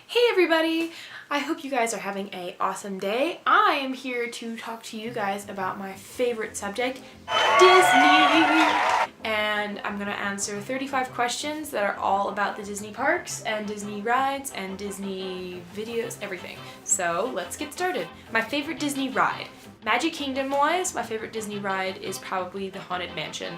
Hey everybody! I hope you guys are having an awesome day. I am here to talk to you guys about my favorite subject, Disney! And I'm gonna answer 35 questions that are all about the Disney parks and Disney rides and Disney videos, everything. So let's get started. My favorite Disney ride. Magic Kingdom wise, my favorite Disney ride is probably the Haunted Mansion.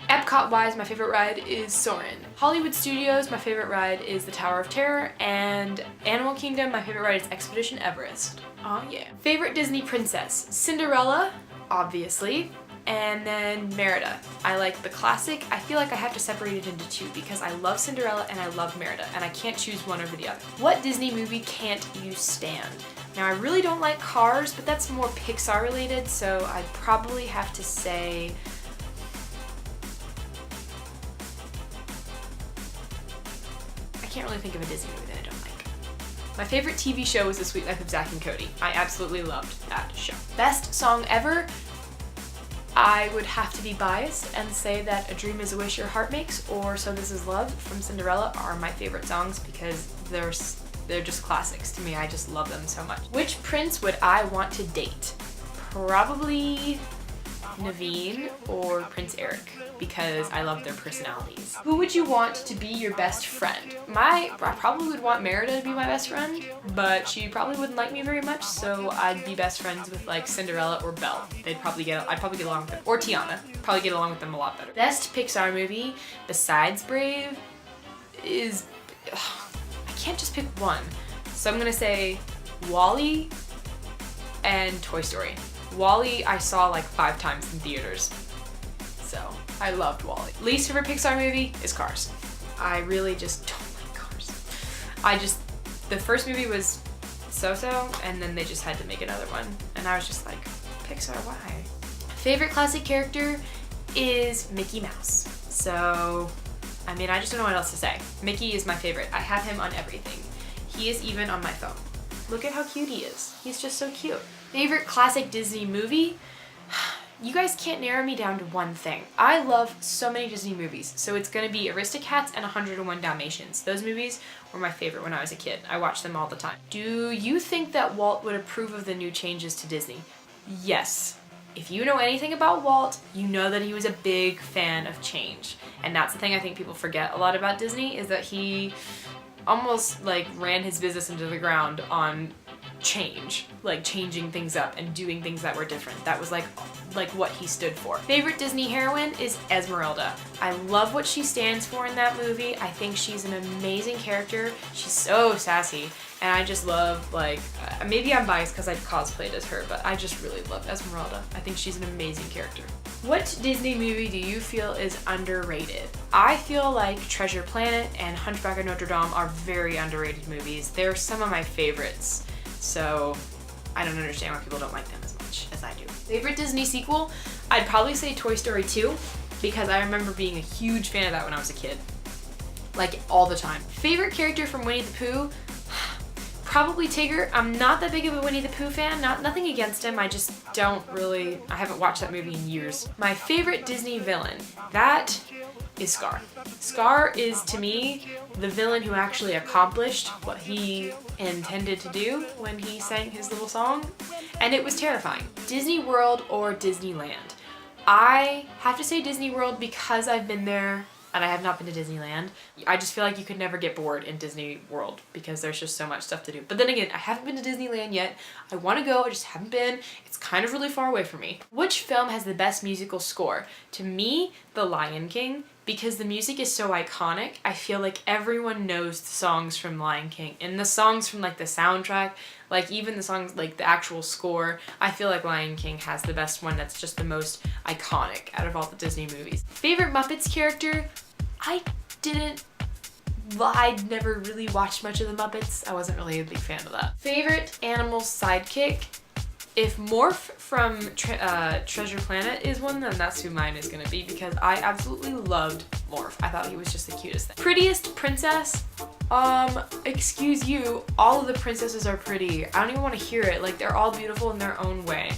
Epcot wise, my favorite ride is Soarin'. Hollywood Studios, my favorite ride is the Tower of Terror, and Animal Kingdom, my favorite ride is Expedition Everest. Oh yeah. Favorite Disney princess? Cinderella, obviously, and then Merida. I like the classic. I feel like I have to separate it into two because I love Cinderella and I love Merida, and I can't choose one over the other. What Disney movie can't you stand? Now I really don't like Cars, but that's more Pixar related, so I'd probably have to say I can't really think of a Disney movie that I don't like. My favorite TV show was The Sweet Life of Zack and Cody. I absolutely loved that show. Best song ever? I would have to be biased and say that A Dream Is a Wish Your Heart Makes or So This Is Love from Cinderella are my favorite songs because they're just classics to me. I just love them so much. Which prince would I want to date? Probably Naveen or Prince Eric because I love their personalities. Who would you want to be your best friend? I probably would want Merida to be my best friend, but she probably wouldn't like me very much, so I'd be best friends with like Cinderella or Belle. I'd probably get along with them. Or Tiana. Probably get along with them a lot better. Best Pixar movie besides Brave is... I can't just pick one. So I'm gonna say WALL-E and Toy Story. WALL-E I saw like 5 times in theaters, so I loved WALL-E. Least favorite Pixar movie is Cars. I really just don't like Cars. The first movie was so-so, and then they just had to make another one, and I was just like, Pixar, why? Favorite classic character is Mickey Mouse. So, I mean, I just don't know what else to say. Mickey is my favorite. I have him on everything. He is even on my phone. Look at how cute he is. He's just so cute. Favorite classic Disney movie? You guys can't narrow me down to one thing. I love so many Disney movies, so it's gonna be Aristocats and 101 Dalmatians. Those movies were my favorite when I was a kid. I watched them all the time. Do you think that Walt would approve of the new changes to Disney? Yes. If you know anything about Walt, you know that he was a big fan of change. And that's the thing I think people forget a lot about Disney, is that he almost like ran his business into the ground on change, like changing things up and doing things that were different. That was like what he stood for. Favorite Disney heroine is Esmeralda. I love what she stands for in that movie. I think she's an amazing character. She's so sassy, and I just love, like, maybe I'm biased because I cosplayed as her, but I just really love Esmeralda. I think she's an amazing character. What Disney movie do you feel is underrated? I feel like Treasure Planet and Hunchback of Notre Dame are very underrated movies. They're some of my favorites. So I don't understand why people don't like them as much as I do. Favorite Disney sequel? I'd probably say Toy Story 2 because I remember being a huge fan of that when I was a kid. Like all the time. Favorite character from Winnie the Pooh? Probably Tigger. I'm not that big of a Winnie the Pooh fan. Nothing against him. I just don't really, I haven't watched that movie in years. My favorite Disney villain? That is Scar. Scar is, to me, the villain who actually accomplished what he intended to do when he sang his little song, and it was terrifying. Disney World or Disneyland? I have to say Disney World because I've been there and I have not been to Disneyland. I just feel like you could never get bored in Disney World because there's just so much stuff to do. But then again, I haven't been to Disneyland yet. I want to go, I just haven't been. It's kind of really far away from me. Which film has the best musical score? To me, The Lion King, because the music is so iconic. I feel like everyone knows the songs from Lion King, and the songs from like the soundtrack, like even the songs, like the actual score, I feel like Lion King has the best one that's just the most iconic out of all the Disney movies. Favorite Muppets character? I never really watched much of the Muppets. I wasn't really a big fan of that. Favorite animal sidekick? If Morph from Treasure Planet is one, then that's who mine is gonna be because I absolutely loved Morph. I thought he was just the cutest thing. Prettiest princess? Excuse you, all of the princesses are pretty. I don't even want to hear it. Like, they're all beautiful in their own way.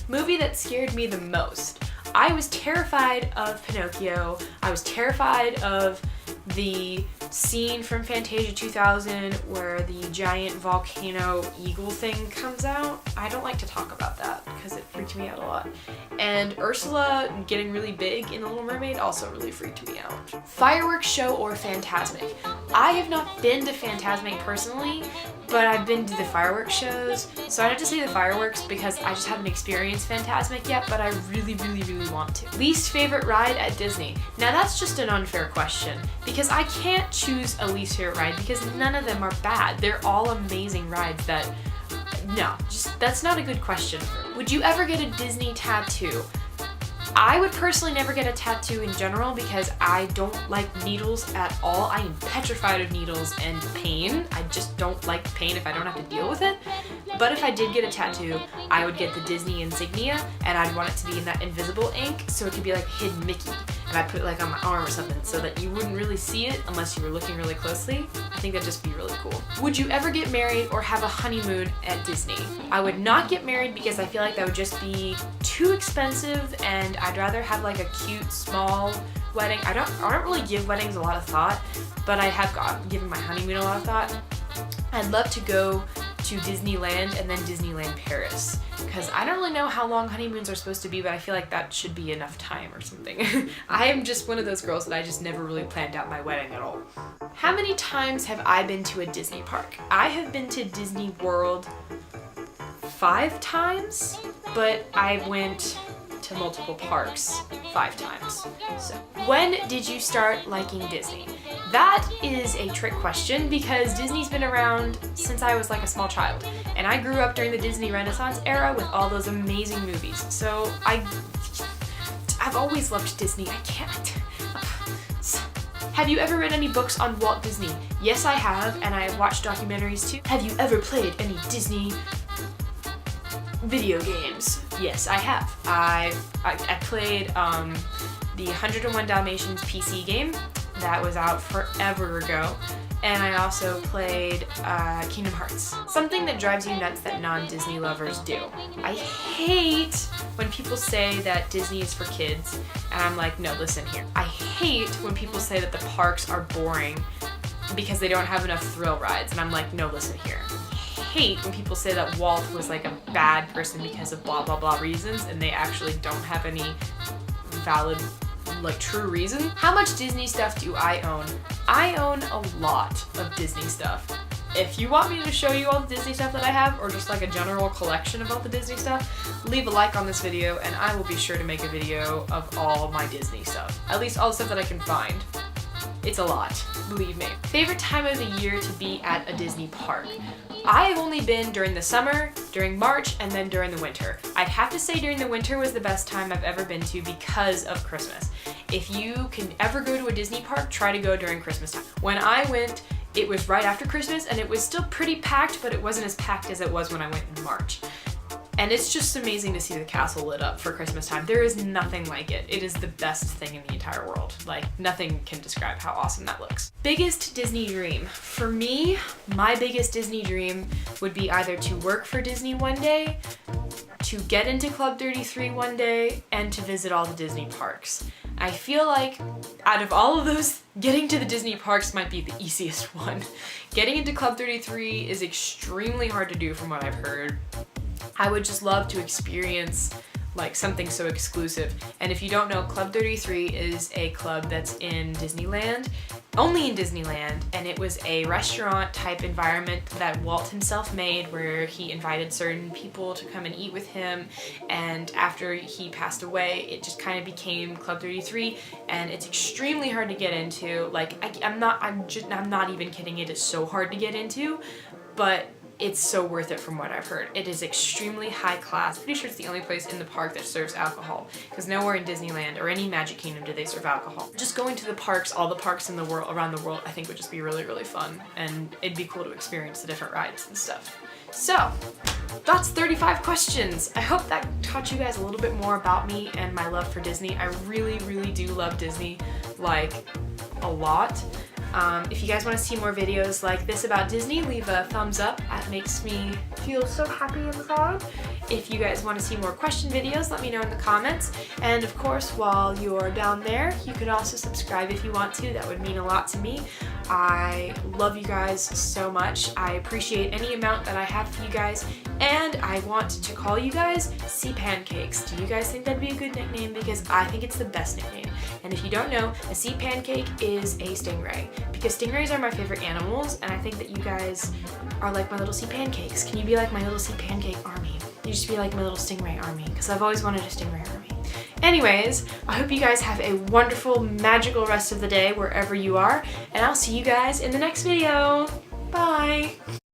Movie that scared me the most? I was terrified of Pinocchio. I was terrified of the scene from Fantasia 2000 where the giant volcano eagle thing comes out. I don't like to talk about that because it freaked me out a lot. And Ursula getting really big in The Little Mermaid also really freaked me out. Fireworks show or Fantasmic? I have not been to Fantasmic personally, but I've been to the fireworks shows. So I have to say the fireworks because I just haven't experienced Fantasmic yet, but I really, really, really want to. Least favorite ride at Disney? Now that's just an unfair question because I can't choose a least favorite ride because none of them are bad. They're all amazing rides that, no, just that's not a good question. Would you ever get a Disney tattoo? I would personally never get a tattoo in general because I don't like needles at all. I am petrified of needles and pain. I just don't like pain if I don't have to deal with it. But if I did get a tattoo, I would get the Disney insignia and I'd want it to be in that invisible ink so it could be like hidden Mickey. And I'd put it like on my arm or something so that you wouldn't really see it unless you were looking really closely. I think that'd just be really cool. Would you ever get married or have a honeymoon at Disney? I would not get married because I feel like that would just be too expensive and I'd rather have like a cute small wedding. I don't really give weddings a lot of thought, but I have given my honeymoon a lot of thought. I'd love to go to Disneyland and then Disneyland Paris because I don't really know how long honeymoons are supposed to be, but I feel like that should be enough time or something. I am just one of those girls that I just never really planned out my wedding at all. How many times have I been to a Disney park? I have been to Disney World 5 times, but I went to multiple parks 5 times. So, when did you start liking Disney? That is a trick question because Disney's been around since I was like a small child, and I grew up during the Disney Renaissance era with all those amazing movies. So I've always loved Disney. I can't. Have you ever read any books on Walt Disney? Yes, I have, and I have watched documentaries too. Have you ever played any Disney video games? Yes, I have. I played the 101 Dalmatians PC game that was out forever ago, and I also played Kingdom Hearts. Something that drives you nuts that non-Disney lovers do. I hate when people say that Disney is for kids, and I'm like, no, listen here. I hate when people say that the parks are boring because they don't have enough thrill rides, and I'm like, no, listen here. Hate when people say that Walt was like a bad person because of blah blah blah reasons and they actually don't have any valid, like, true reason. How much Disney stuff do I own? I own a lot of Disney stuff. If you want me to show you all the Disney stuff that I have, or just like a general collection of all the Disney stuff, leave a like on this video and I will be sure to make a video of all my Disney stuff. At least all the stuff that I can find. It's a lot, believe me. Favorite time of the year to be at a Disney park? I have only been during the summer, during March, and then during the winter. I'd have to say during the winter was the best time I've ever been to because of Christmas. If you can ever go to a Disney park, try to go during Christmas time. When I went, it was right after Christmas and it was still pretty packed, but it wasn't as packed as it was when I went in March. And it's just amazing to see the castle lit up for Christmas time. There is nothing like it. It is the best thing in the entire world. Like, nothing can describe how awesome that looks. Biggest Disney dream. For me, my biggest Disney dream would be either to work for Disney one day, to get into Club 33 one day, and to visit all the Disney parks. I feel like out of all of those, getting to the Disney parks might be the easiest one. Getting into Club 33 is extremely hard to do from what I've heard. I would just love to experience like something so exclusive. And if you don't know, Club 33 is a club that's in Disneyland, only in Disneyland, and it was a restaurant type environment that Walt himself made where he invited certain people to come and eat with him, and after he passed away it just kind of became Club 33, and it's extremely hard to get into. Like, I'm not even kidding, it is so hard to get into, but it's so worth it from what I've heard. It is extremely high class. Pretty sure it's the only place in the park that serves alcohol, because nowhere in Disneyland or any Magic Kingdom do they serve alcohol. Just going to the parks, all the parks in the world, around the world, I think would just be really, really fun, and it'd be cool to experience the different rides and stuff. So, that's 35 questions. I hope that taught you guys a little bit more about me and my love for Disney. I really, really do love Disney, like, a lot. If you guys want to see more videos like this about Disney, leave a thumbs up. That makes me feel so happy inside. If you guys want to see more question videos, let me know in the comments. And of course, while you're down there, you could also subscribe if you want to. That would mean a lot to me. I love you guys so much. I appreciate any amount that I have for you guys, and I want to call you guys Sea Pancakes. Do you guys think that'd be a good nickname? Because I think it's the best nickname. And if you don't know, a sea pancake is a stingray, because stingrays are my favorite animals, and I think that you guys are like my little sea pancakes. Can you be like my little sea pancake army? You just be like my little stingray army, because I've always wanted a stingray army. Anyways, I hope you guys have a wonderful, magical rest of the day wherever you are, and I'll see you guys in the next video. Bye!